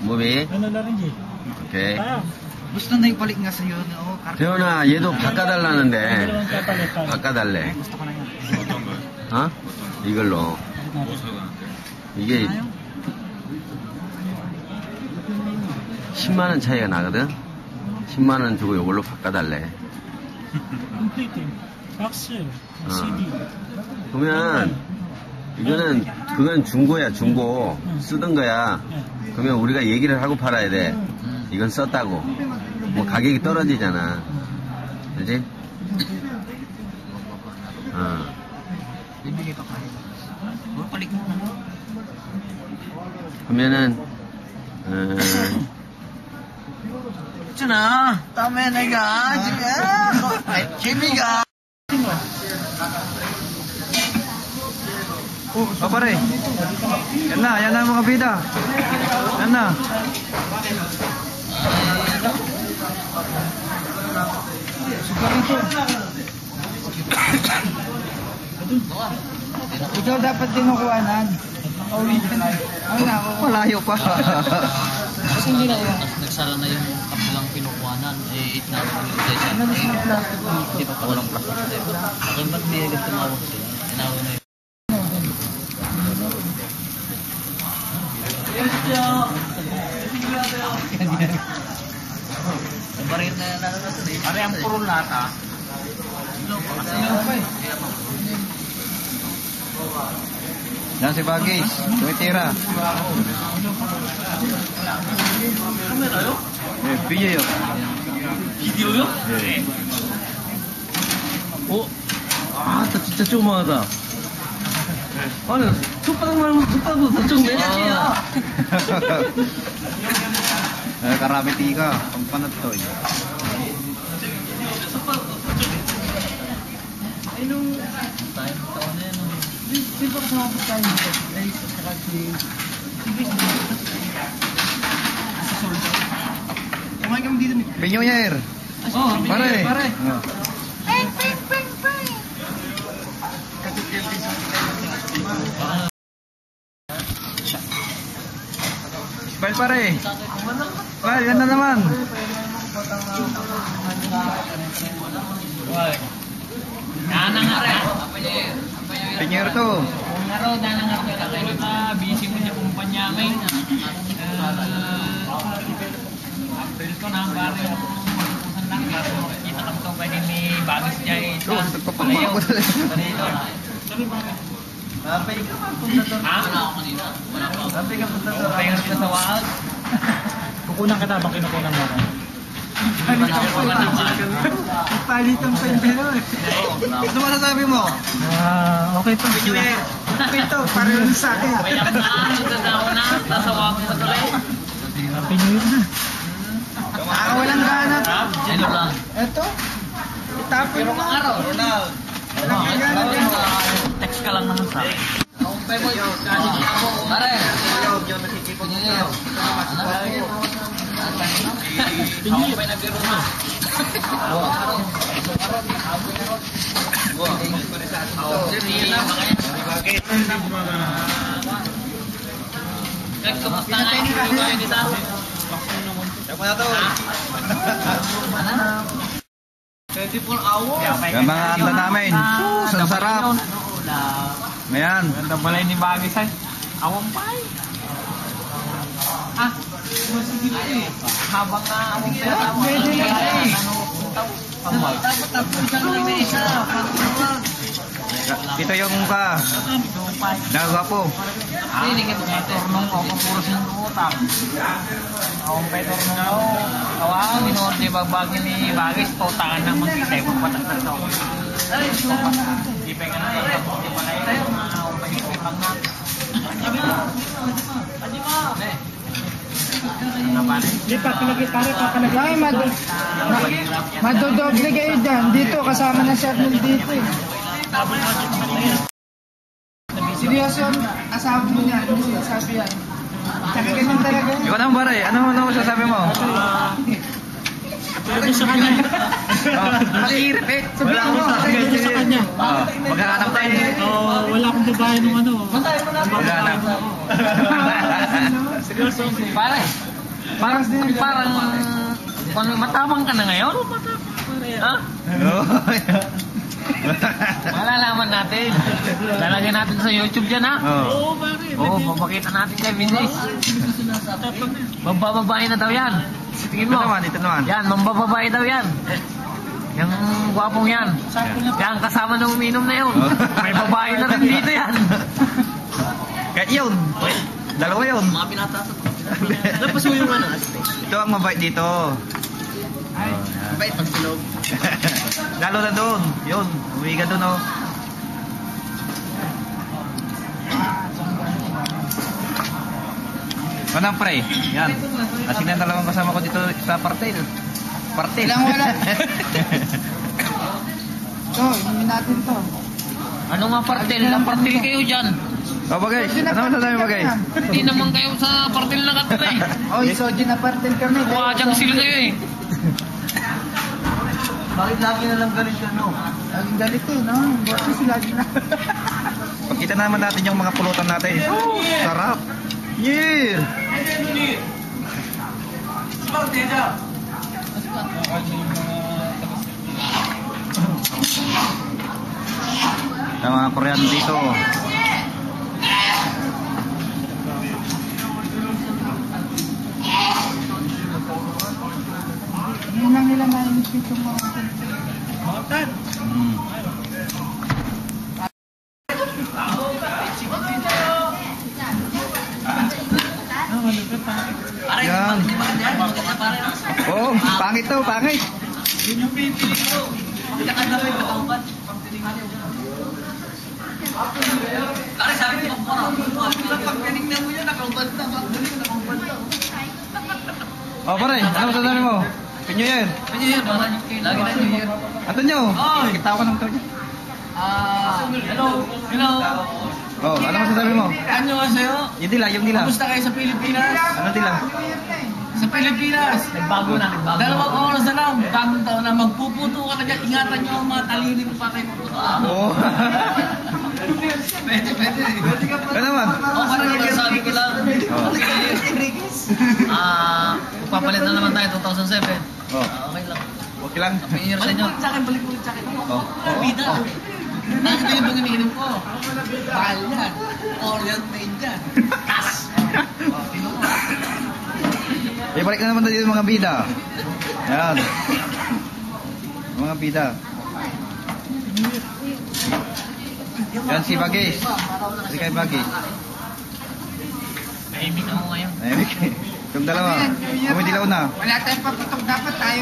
movie? Ano na rin eh. Okay. Gusto na ibalik nga sa'yo. 태훈아, 얘도 바꿔달라는데. 바꿔달래. Gusto ko na yan. 어? 이걸로. 이게 10만원 차이가 나거든? 10만원 주고 이걸로 바꿔달래. Complete. 박스, CD. 그러면, 그건 중고야, 중고. 쓰던 거야. 그러면 우리가 얘기를 하고 팔아야 돼. 이건 썼다고. 뭐 가격이 떨어지잖아. 그지? Bibigay pa kayo. Balik mo na. 그러면은, 있잖아. 땀에 내가 지금 재미가. Pare, yan na mga bida. Yan na. Ikaw dapat kinukuhanan. Ano na ako? Malayo pa. Kasi hindi na yun. Nagsara na yung kabilang pinukuhanan. Eh, 8 na ako. Ano na sila plastic dito? Hindi pa pa walang plastic. Akin ba't may agad tumawag sila? Tinawag na yun. Barin na nalalasan eh. Pare ang puro lata. Yan si Bagis. Tumitira. Video yun. 비디오요? 네. 아, 진짜 조그마하다. 아니, 혓바닥 말고 혓바닥보다 더 적네? Karami tika. Pangpanat to. Sino kasama ko tayo dito? Guys, saka si... Kumain kami dito ni... Pinyoyer. Pare. Peng, peng, peng, peng! Smile pare. Smile, yan na naman. Pinyoyer to. Araw, nanangar ka kayo na busy mo niya kumpanya ngayon. April ko na ang barrio na magpupusan lang. Kita ka ito pwede may bagis niya eh. Nagpapamako talaga. Rapay ka pa punta doon. Ha? Wala ako kanina. Wala pa. Rapay ka punta doon. Rapay ka sa waag. Kukunan kita bang kinukunan mo? Palitan pa yung pera eh. Ano masasabi mo? Okay pa. Ito, pareho sa akin. May ako na, nagdadaw na. Nasa waag sa tuloy. Happy New Year na. Walang gana. Ano lang? Ito. Itapon mo nga. Ronald. Text ka lang naman sa akin. Pare. Ako pa nagbiro na. Kamusta nga yung video dito? Check mo na to. 24 hours. Yan mga anda namin. Ang sarap. Ayan. Ganda balay ni Bagis ay. Awang pay. Habang awang pera. Pwede na eh. Dapat tapos ka lang na isa. Ito yung mukha. Nagawa po. Hindi ka turnong ko kung puro siyang utang. Awang pay turnong ko. Awang minor di bagbagi ni Bagis. Pautangan ng magkita. Magpatakal sa ako. Hindi pa nga naman. Hindi pa kayo. Awang pay pang na. Di pa palagi, pare pa palagi. Ay, madodoble kayo dyan. Dito, kasama na si Arnold dito eh. Seryoso yung asawa mo niya. Ano sinasabi yan? Tsaka ganyan talaga. Ikaw naman pare. Ano masasabi mo? Pwede sa kanya. Mag-i-repeat. Sabihin mo, pwede sa kanya. Maghahanap tayo. Wala akong babae nung ano. Maghahanap. Seryoso. Pare, Parang, matapang ka na ngayon? Ha? Malalaman natin. Lalagyan natin sa YouTube dyan, ha? Oo, pare. Oo, papakita natin kay Vince. Mambababae na daw yan. Tingin mo. Ito naman. Yan, mambababae daw yan. Yung gwapong yan. Yan, kasama na uminom na yun. May babae na rin dito yan. Kahit yun. Dalawa yun. Mga pinatatot. Tapos mo yung ano? Ito ang mabait dito. Mabait pag silog. Lalo na doon. Yun. Umiga doon, oh. Manang pre. Yan. Asing na dalawang kasama ko dito sa partel. Partel. Ilang wala. Ito, inumin natin to. Ano nga partil? Ang partil kayo dyan. O bagay. Ano masasabi mo bagay? Hindi naman kayo sa partil na katira eh. Oh, isoji na partel kami. Wadyang sila kayo eh. Bakit lagi na lang galit yun, no? Laging galit eh, no? Bakit si lagi na. Pagkita naman natin yung mga pulutan natin. Sarap. Yeah. Yung mga Korean dito. Yun lang nila nainis dito mga Makatan. Yan. Oh, pangit to, pangit. Oh, pare, ano masasabi mo? Pinyo yan. Lagi na New Year. Antonio, kita ko ng Antonio. Hello. Oh, ano masasabi mo? Ano nga sa'yo? Yung dila. Kamusta kayo sa Pilipinas? Ano dila? Sa Pilipinas. Nagbago na. 2 oras na lang. Bagong taon na. Magpuputo ka na dyan. Ingatan nyo ang mga talili mo para kayo puputo. Oo. Pwede. Ano naman? Parang sabi ko lang. Papalit na naman tayo 2007. Oh, Okay lang. okay lang. May year sa inyo. Balik ulit sa akin. Bida. Bakit yun bang iniinom ko? Mahal yan. Orient main yan. Tas. Balik na naman dito mga bida. Yan. Mga bida. Yan si Bagis. Si kay Bagis. Naimik ako ngayon. Yung dalawa. Kumidilaw na. Wala tayong paputok, dapat tayo